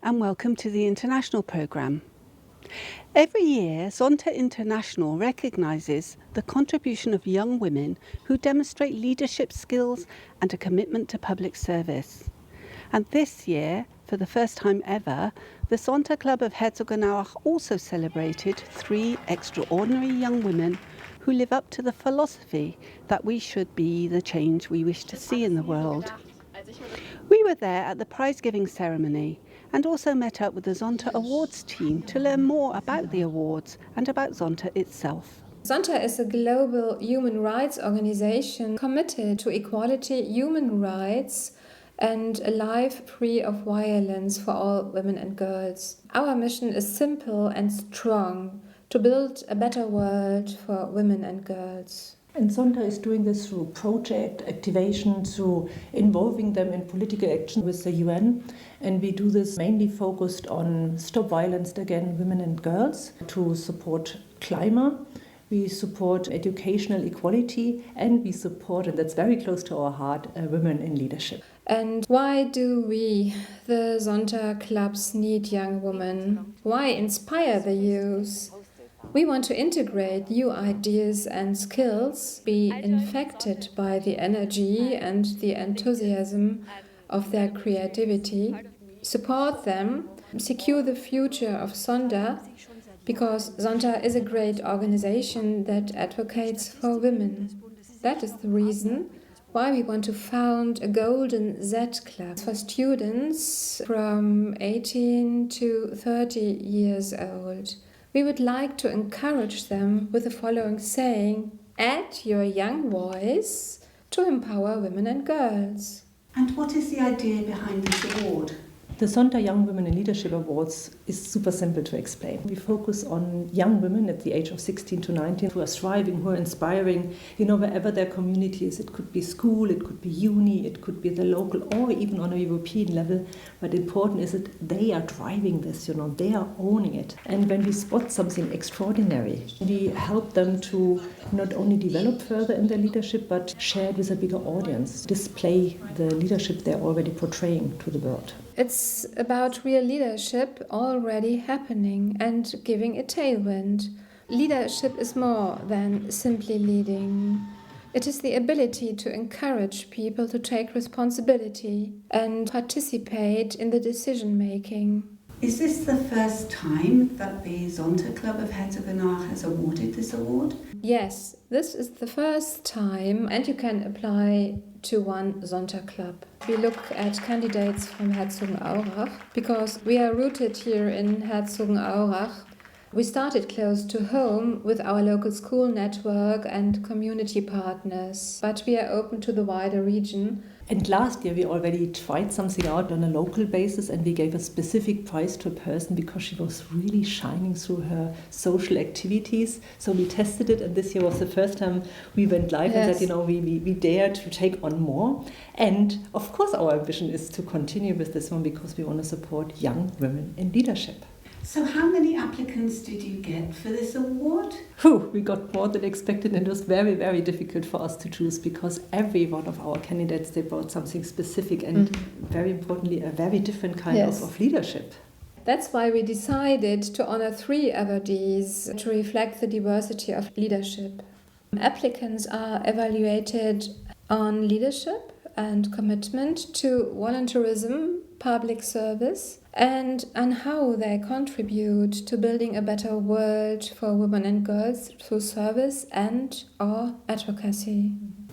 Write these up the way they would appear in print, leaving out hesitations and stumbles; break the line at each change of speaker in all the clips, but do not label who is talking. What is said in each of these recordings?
and welcome to the International Programme. Every year, Zonta International recognises the contribution of young women who demonstrate leadership skills and a commitment to public service. And this year, for the first time ever, the Zonta Club of Herzogenaurach also celebrated 3 extraordinary young women who live up to the philosophy that we should be the change we wish to see in the world. We were there at the prize-giving ceremony and also met up with the Zonta Awards team to learn more about the awards and about Zonta itself.
Zonta is a global human rights organization committed to equality, human rights, and a life free of violence for all women and girls. Our mission is simple and strong: to build a better world for women and girls.
And Zonta is doing this through project activation, through involving them in political action with the UN. And we do this mainly focused on stop violence against women and girls, to support climate. We support educational equality, and we support, and that's very close to our heart, women in leadership.
And why do we, the Zonta clubs, need young women? Why inspire the youth? We want to integrate new ideas and skills, be infected by the energy and the enthusiasm of their creativity, support them, secure the future of Zonta, because Zonta is a great organization that advocates for women. That is the reason why we want to found a Golden Z Club for students from 18 to 30 years old. We would like to encourage them with the following saying: add your young voice to empower women and girls.
And what is the idea behind this award?
The Zonta Young Women in Leadership Awards is super simple to explain. We focus on young women at the age of 16 to 19 who are thriving, who are inspiring, wherever their community is. It could be school, it could be uni, it could be the local, or even on a European level. But important is that they are driving this, they are owning it. And when we spot something extraordinary, we help them to not only develop further in their leadership, but share it with a bigger audience, display the leadership they're already portraying to the world.
It's about real leadership already happening and giving a tailwind. Leadership is more than simply leading. It is the ability to encourage people to take responsibility and participate in the decision-making.
Is this the first time that the Zonta Club of Herzogenaurach has awarded this award?
Yes, this is the first time, and you can apply to one Zonta club. We look at candidates from Herzogenaurach because we are rooted here in Herzogenaurach. We started close to home with our local school network and community partners, but we are open to the wider region.
And last year we already tried something out on a local basis, and we gave a specific prize to a person because she was really shining through her social activities. So we tested it, and this year was the first time we went live. Yes. And said, we dared to take on more. And of course our ambition is to continue with this one because we want to support young women in leadership.
So how many applicants did you get for this award?
We got more than expected, and it was very, very difficult for us to choose because every one of our candidates, they brought something specific and very importantly, a very different kind of leadership.
That's why we decided to honor 3 awardees to reflect the diversity of leadership. Applicants are evaluated on leadership and commitment to volunteerism, public service, and on how they contribute to building a better world for women and girls through service and/or advocacy.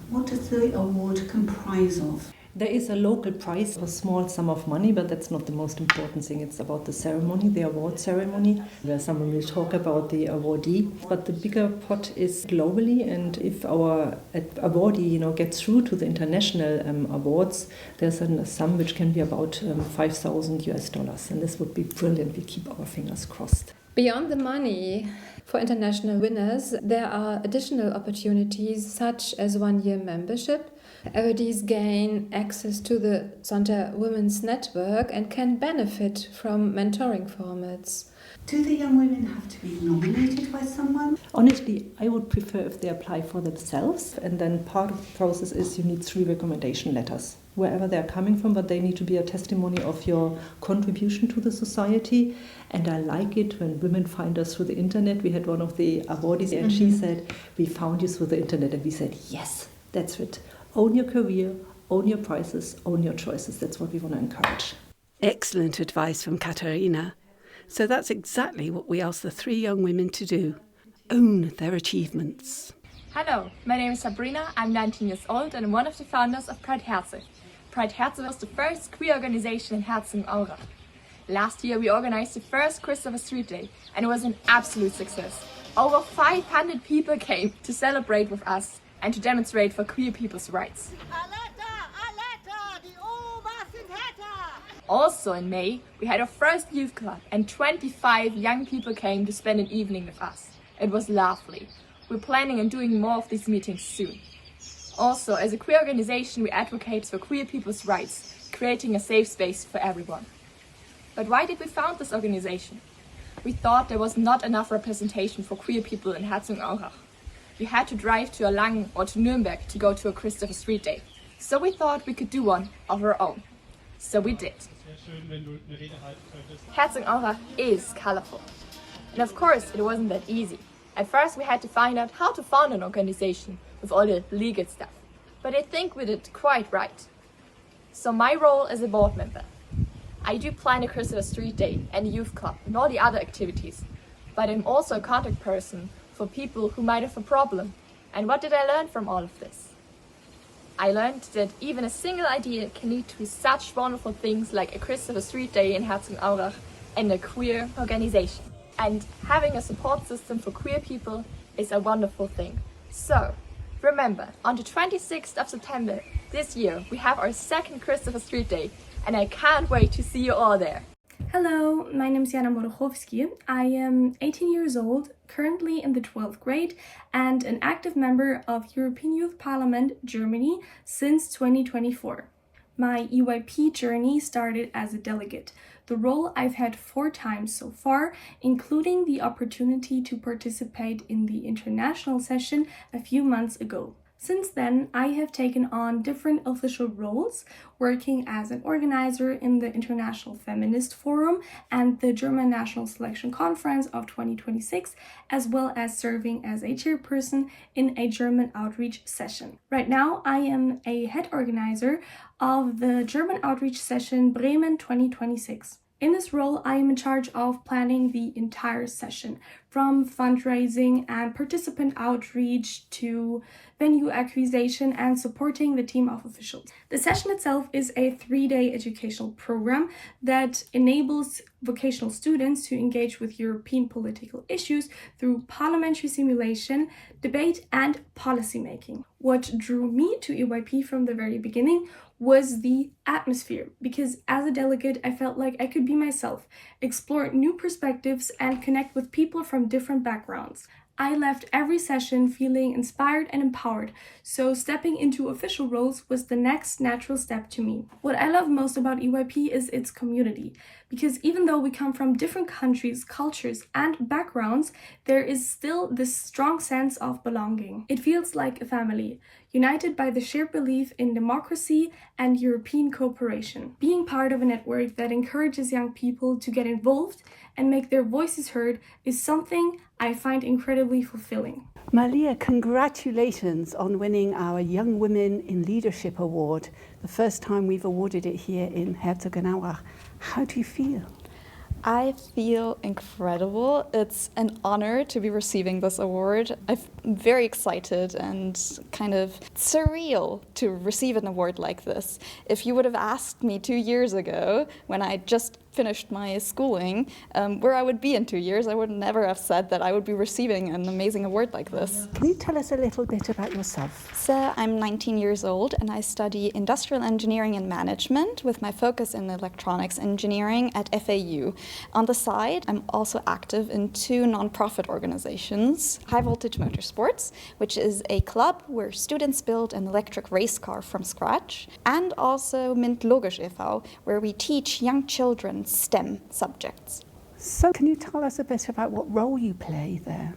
What does the award comprise of?
There is a local prize, a small sum of money, but that's not the most important thing. It's about the ceremony, the award ceremony, where someone will talk about the awardee. But the bigger pot is globally, and if our awardee gets through to the international awards, there's a sum which can be about $5,000, and this would be brilliant. We keep our fingers crossed.
Beyond the money, for international winners, there are additional opportunities such as 1-year membership. Awardees gain access to the Zonta Women's Network and can benefit from mentoring formats.
Do the young women have to be nominated by someone?
Honestly, I would prefer if they apply for themselves, and then part of the process is you need 3 recommendation letters. wherever they're coming from, but they need to be a testimony of your contribution to the society. And I like it when women find us through the internet. We had one of the awardees, and she said, "We found you through the internet." And we said, yes, that's it. Own your career, own your prices, own your choices. That's what we want to encourage.
Excellent advice from Katharina. So that's exactly what we asked the 3 young women to do. Own their achievements.
Hello, my name is Sabrina, I'm 19 years old and I'm one of the founders of Pride Herzog. Pride Herzog was the first queer organization in Herzogenaurach. Last year we organized the first Christopher Street Day and it was an absolute success. Over 500 people came to celebrate with us and to demonstrate for queer people's rights. Also in May, we had our first youth club and 25 young people came to spend an evening with us. It was lovely. We're planning on doing more of these meetings soon. Also, as a queer organization, we advocate for queer people's rights, creating a safe space for everyone. But why did we found this organization? We thought there was not enough representation for queer people in Herzogenaurach. We had to drive to Erlangen or to Nuremberg to go to a Christopher Street Day. So we thought we could do one of our own. So we did. Herzogenaurach is colorful. And of course, it wasn't that easy. At first we had to find out how to found an organization with all the legal stuff. But I think we did quite right. So my role as a board member. I do plan a Christopher Street Day and a youth club and all the other activities. But I'm also a contact person for people who might have a problem. And what did I learn from all of this? I learned that even a single idea can lead to such wonderful things like a Christopher Street Day in Herzogenaurach and a queer organization. And having a support system for queer people is a wonderful thing. So, remember, on the 26th of September this year, we have our second Christopher Street Day, and I can't wait to see you all there.
Hello, my name is Jana Morochowski. I am 18 years old, currently in the 12th grade, and an active member of European Youth Parliament Germany since 2024. My EYP journey started as a delegate, the role I've had 4 times so far, including the opportunity to participate in the international session a few months ago. Since then, I have taken on different official roles, working as an organizer in the International Feminist Forum and the German National Selection Conference of 2026, as well as serving as a chairperson in a German outreach session. Right now, I am a head organizer of the German outreach session Bremen 2026. In this role, I am in charge of planning the entire session, from fundraising and participant outreach to venue acquisition and supporting the team of officials. The session itself is a 3-day educational program that enables vocational students to engage with European political issues through parliamentary simulation, debate, and policymaking. What drew me to EYP from the very beginning was the atmosphere, because as a delegate, I felt like I could be myself, explore new perspectives, and connect with people from different backgrounds. I left every session feeling inspired and empowered, so stepping into official roles was the next natural step to me. What I love most about EYP is its community, because even though we come from different countries, cultures, and backgrounds, there is still this strong sense of belonging. It feels like a family, united by the shared belief in democracy and European cooperation. Being part of a network that encourages young people to get involved and make their voices heard is something I find incredibly fulfilling.
Malia, congratulations on winning our Young Women in Leadership Award, the first time we've awarded it here in Herzogenaurach. How do you feel?
I feel incredible. It's an honor to be receiving this award. I'm very excited and kind of surreal to receive an award like this. If you would have asked me 2 years ago, when I just finished my schooling, where I would be in 2 years, I would never have said that I would be receiving an amazing award like this.
Can you tell us a little bit about yourself?
So I'm 19 years old and I study industrial engineering and management with my focus in electronics engineering at FAU. On the side, I'm also active in 2 non-profit organizations, High Voltage Motorsports, which is a club where students build an electric race car from scratch, and also MINT Logisch e.V., where we teach young children STEM subjects.
So can you tell us a bit about what role you play there?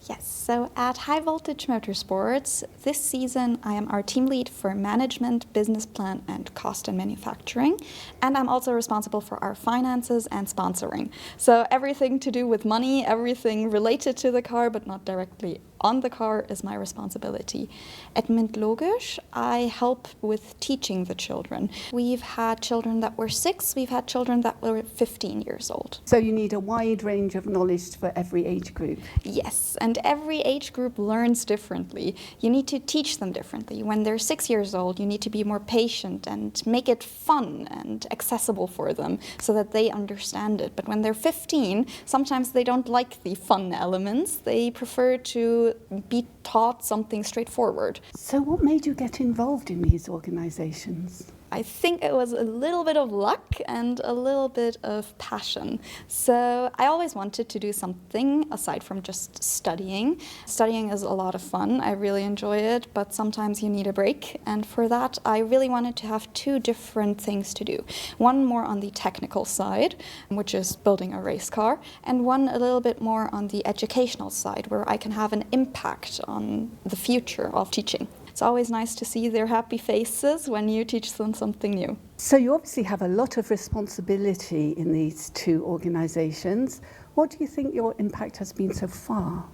Yes, so at High Voltage Motorsports, this season I am our team lead for management, business plan, and cost and manufacturing. And I'm also responsible for our finances and sponsoring. So everything to do with money, everything related to the car, but not directly on the car, is my responsibility. At Mint Logisch, I help with teaching the children. We've had children that were 6, we've had children that were 15 years old.
So you need a wide range of knowledge for every age group.
Yes, and every age group learns differently. You need to teach them differently. When they're 6 years old, you need to be more patient and make it fun and accessible for them so that they understand it. But when they're 15, sometimes they don't like the fun elements. They prefer to be taught something straightforward.
So what made you get involved in these organisations?
I think it was a little bit of luck and a little bit of passion. So I always wanted to do something aside from just studying. Studying is a lot of fun. I really enjoy it, but sometimes you need a break. And for that, I really wanted to have 2 different things to do. One more on the technical side, which is building a race car, and one a little bit more on the educational side, where I can have an impact on the future of teaching. It's always nice to see their happy faces when you teach them something new.
So you obviously have a lot of responsibility in these 2 organisations. What do you think your impact has been so far?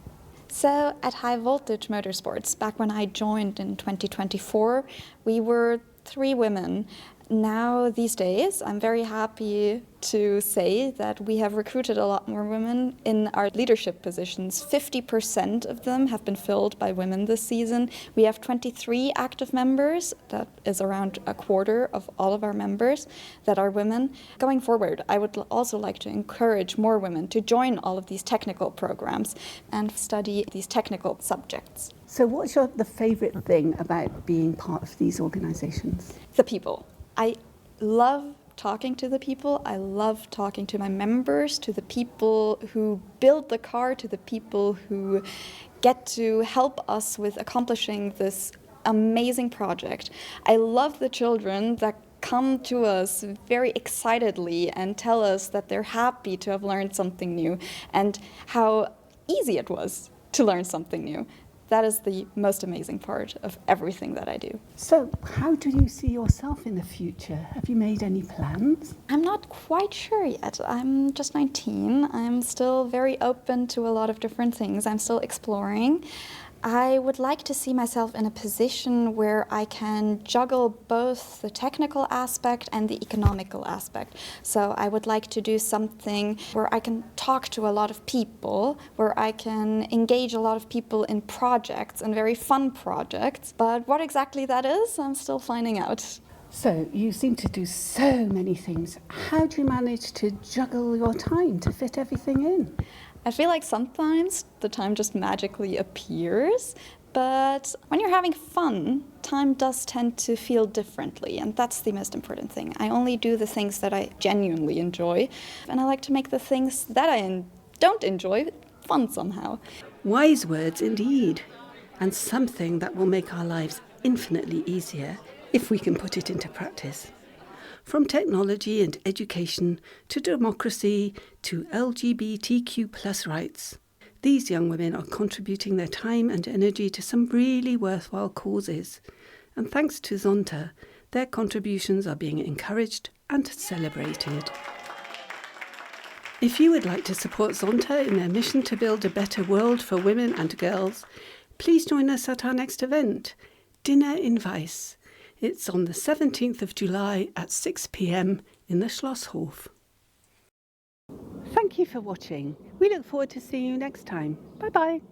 So at High Voltage Motorsports, back when I joined in 2024, we were 3 women. Now, these days, I'm very happy to say that we have recruited a lot more women in our leadership positions. 50% of them have been filled by women this season. We have 23 active members. That is around a quarter of all of our members that are women. Going forward, I would also like to encourage more women to join all of these technical programs and study these technical subjects.
So what's the favourite thing about being part of these organisations?
The people. I love talking to the people. I love talking to my members, to the people who build the car, to the people who get to help us with accomplishing this amazing project. I love the children that come to us very excitedly and tell us that they're happy to have learned something new and how easy it was to learn something new. That is the most amazing part of everything that I do.
So how do you see yourself in the future? Have you made any plans?
I'm not quite sure yet. I'm just 19. I'm still very open to a lot of different things. I'm still exploring. I would like to see myself in a position where I can juggle both the technical aspect and the economical aspect. So I would like to do something where I can talk to a lot of people, where I can engage a lot of people in projects and very fun projects. But what exactly that is, I'm still finding out.
So you seem to do so many things. How do you manage to juggle your time to fit everything in?
I feel like sometimes the time just magically appears, but when you're having fun, time does tend to feel differently, and that's the most important thing. I only do the things that I genuinely enjoy, and I like to make the things that I don't enjoy fun somehow.
Wise words indeed, and something that will make our lives infinitely easier if we can put it into practice. From technology and education to democracy to LGBTQ+ rights, these young women are contributing their time and energy to some really worthwhile causes. And thanks to Zonta, their contributions are being encouraged and celebrated. If you would like to support Zonta in their mission to build a better world for women and girls, please join us at our next event, Dinner in Weiss. It's on the 17th of July at 6 p.m. in the Schlosshof. Thank you for watching. We look forward to seeing you next time. Bye-bye.